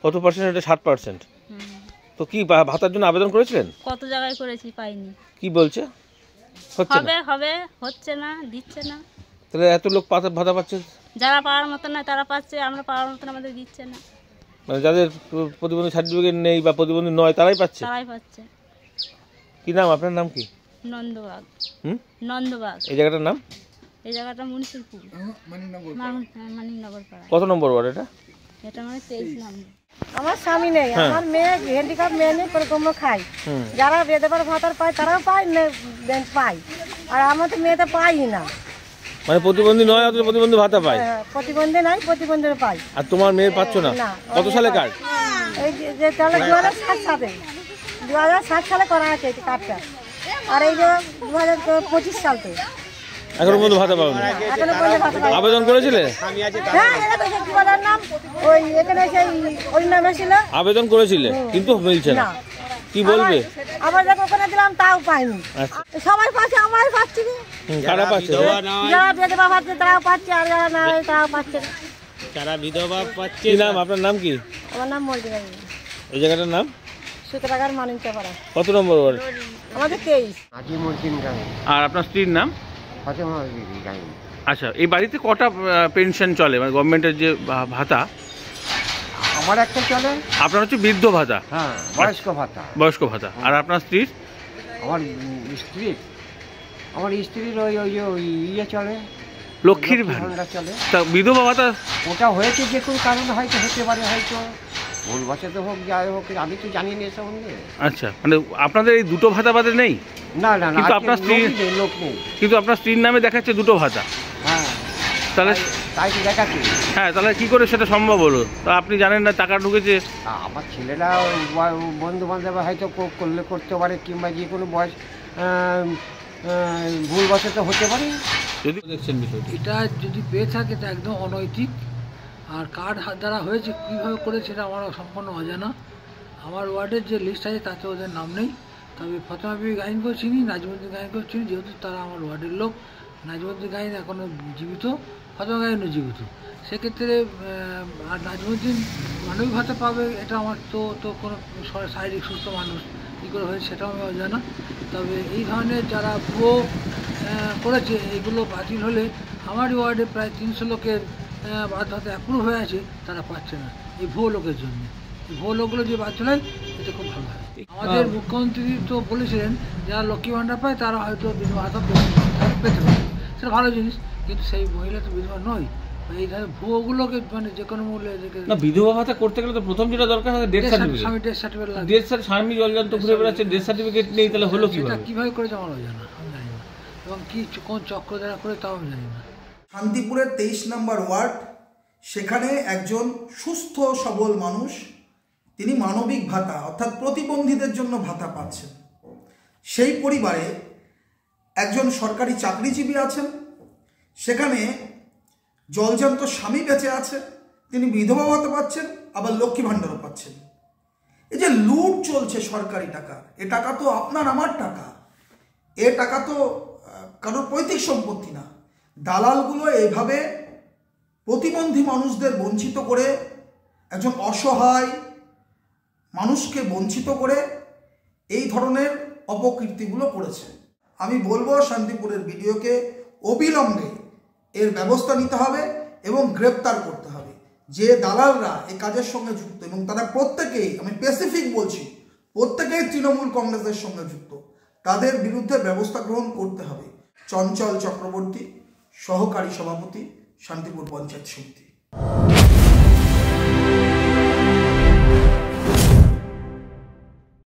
কত পার্সেন্ট? এটা 60%। তো কি ভাতার জন্য আবেদন করেছিলেন? কত জায়গায় করেছি, পাইনি। কি বলছে? হবে হবে, হচ্ছে না, দিচ্ছে না। তাহলে এত লোক ভাতা পাচ্ছে, যারা পাওয়ার মতো না তারা পাচ্ছে, আমরা পাওয়ার মতো আমাদের দিচ্ছে না। মানে যাদের প্রতিবন্ধী সার্টিফিকেট নেই বা প্রতিবন্ধী নয় তারাই পাচ্ছে? তারাই পাচ্ছে। কি নাম আপনার? নাম কি? নন্দবাগ। নন্দবাগ। এই জায়গাটার নাম? এই জায়গাটা মুন্সিরপুর, মানিকনগর পাড়া। কত নম্বর ওয়ার্ড এটা? এটা মানে 23 নম্বর। আমার স্বামী নেই, আমার মেয়ে হ্যান্ডিক্যাপ মেয়ে নেই, তোমরা খাই। যারা বেদেবার ভাতার পায় তারাও পায়, পায়। আর আমার তো মেয়ে তো পাই না। মানে প্রতিবন্ধী নয় অথচ প্রতিবন্ধী ভাতা পায়? প্রতিবন্ধী নাই, প্রতিবন্ধীর পাই। আর তোমার মেয়ে পাচ্ছ না? কত সালে কার্ড? এই যে তাহলে 2007 সালে, 2007 সালে করা আছে এই কার্ডটা। আর এই যে 2025 সালতে এখনো পর্যন্ত ভাতা পাওনি? আবেদন করেছিলে? আবেদন করেছিলে কিন্তু মিলছে না, কি বলবে? আবার যখন ওখানে দিলাম তাও পাইনি। সবাই পাচ্ছে, আমরাই পাচ্ছি। কারা পাচ্ছে? যারা বিধবা পাচ্ছে তারাও পাচ্ছে, আর যারা না তারাও পাচ্ছে। যারা বিধবা পাচ্ছে। কি নাম আপনার? নাম কি? আমার নাম মর্জিনা। এই জায়গাটার নাম? সুতরাগার মানিকপাড়া। কত নম্বর ওয়ার্ড? আমাদের 23। আর আপনার স্ত্রীর নাম? আচ্ছা, এই বাড়িতে কটা পেনশন চলে, মানে গভর্নমেন্টের যে ভাতা? আমার একটা চলে। আপনার হচ্ছে বৃদ্ধ ভাতা? হ্যাঁ, বয়স্ক ভাতা। বয়স্ক ভাতা। আর আপনার স্ত্রীর? আমার স্ত্রীর ওই ইয়ে চলে, লক্ষ্মীর ভাণ্ডার চলে। তা বিধবা ভাতা? ওটা হয়েছে যে কোনো কারণে, হয়তো হতে পারে, হয়তো ভুল বছর হোক, যাই হোক, আমি তো জানি না এসব। আচ্ছা, মানে আপনাদের এই দুটো ভাতা বাদে নেই? না না, কিন্তু আপনার স্ত্রীর লোক নেই। কিন্তু আপনার স্ত্রীর নামে দেখাচ্ছে দুটো ভাতা। হ্যাঁ, তাহলে তাই তো দেখাচ্ছি। হ্যাঁ, তাহলে কি করে সেটা সম্ভব হলো? তা আপনি জানেন না টাকা ঢুকেছে? আমার ছেলেরা বন্ধু বান্ধব হয়তো করতে পারে, কিংবা যে কোনো বয়স ভুল বছর তো হতে পারে। যদি দেখছেন বিষয়টা, এটা যদি পেয়ে থাকে এটা একদম অনৈতিক। আর কার্ড দ্বারা হয়েছে, কীভাবে করে সেটা আমার সম্পূর্ণ অজানা। আমার ওয়ার্ডের যে লিস্ট আছে তাতে ওদের নাম নেই। তবে ফতেমা বিবি গাইনকেও চিনি, নাজমুদ্দিন গাইনকেও চিনি, যেহেতু তারা আমার ওয়ার্ডের লোক। নাজমুদ্দিন গাইন এখনও জীবিত, ফতেমা গাইনও জীবিত। সেক্ষেত্রে আর নাজমুদ্দিন মানবিক ভাতা পাবে, এটা আমার তো কোনো শারীরিক সুস্থ মানুষ কী করে হয়েছে সেটাও আমি অজানা। তবে এই ধরনের যারা ভুয়ো করেছে, এগুলো বাতিল হলে আমারই ওয়ার্ডে প্রায় 300 লোকের ভাতা অ্যাপ্রুভ হয়ে আছে, তারা পাচ্ছে না এই ভুয়ো লোকের জন্য। এই ভুয়ো লোকগুলো যে বাতিল হয় এতে খুব ভালো হয়। আমাদের মুখ্যমন্ত্রী তো বলেছিলেন যারা লক্ষ্মী ভাণ্ডার পায় তারা হয়তো বিধবা ভাতা পেতে পারে, সেটা ভালো জিনিস। কিন্তু সেই মহিলা তো বিধবা নয়। এই ধরনের ভুয়োগুলোকে মানে যে কোনো মূল্যে বিধবা ভাতা করতে গেলে তো প্রথম যেটা দরকার হয় ডেথ সার্টিফিকেট। ডেথ সার্টিফিকেট স্বামী জলজান্ত ঘুরে বেড়াচ্ছে, ডেথ সার্টিফিকেট নেই, তাহলে হলো কিভাবে করেছে আমার জানা, আমি জানি না। এবং কি কোন চক্র দ্বারা করে তাও আমি জানি না। শান্তিপুরের 23 নম্বর ওয়ার্ড, সেখানে একজন সুস্থ সবল মানুষ, তিনি মানবিক ভাতা অর্থাৎ প্রতিবন্ধীদের জন্য ভাতা পাচ্ছেন। সেই পরিবারে একজন সরকারি চাকরিজীবী আছেন, সেখানে জলজান্ত স্বামী বেঁচে আছে, তিনি বিধবা ভাতা পাচ্ছেন, আবার লক্ষ্মী ভাণ্ডারও পাচ্ছেন। এই যে লুট চলছে সরকারি টাকা, এ টাকা তো আপনার আমার টাকা, এ টাকা তো কারোর পৈতৃক সম্পত্তি না। দালালগুলো এইভাবে প্রতিবন্ধী মানুষদের বঞ্চিত করে, একজন অসহায় মানুষকে বঞ্চিত করে এই ধরনের অপকীর্তিগুলো করেছে। আমি বলবো শান্তিপুরের বিডিওকে অবিলম্বে এর ব্যবস্থা নিতে হবে এবং গ্রেপ্তার করতে হবে যে দালালরা এই কাজের সঙ্গে যুক্ত, এবং তারা প্রত্যেকেই, আমি স্পেসিফিক বলছি, প্রত্যেকেই তৃণমূল কংগ্রেসের সঙ্গে যুক্ত। তাদের বিরুদ্ধে ব্যবস্থা গ্রহণ করতে হবে। চঞ্চল চক্রবর্তী, সহকারী সভাপতি, শান্তিপুর পঞ্চায়েত সমিতি।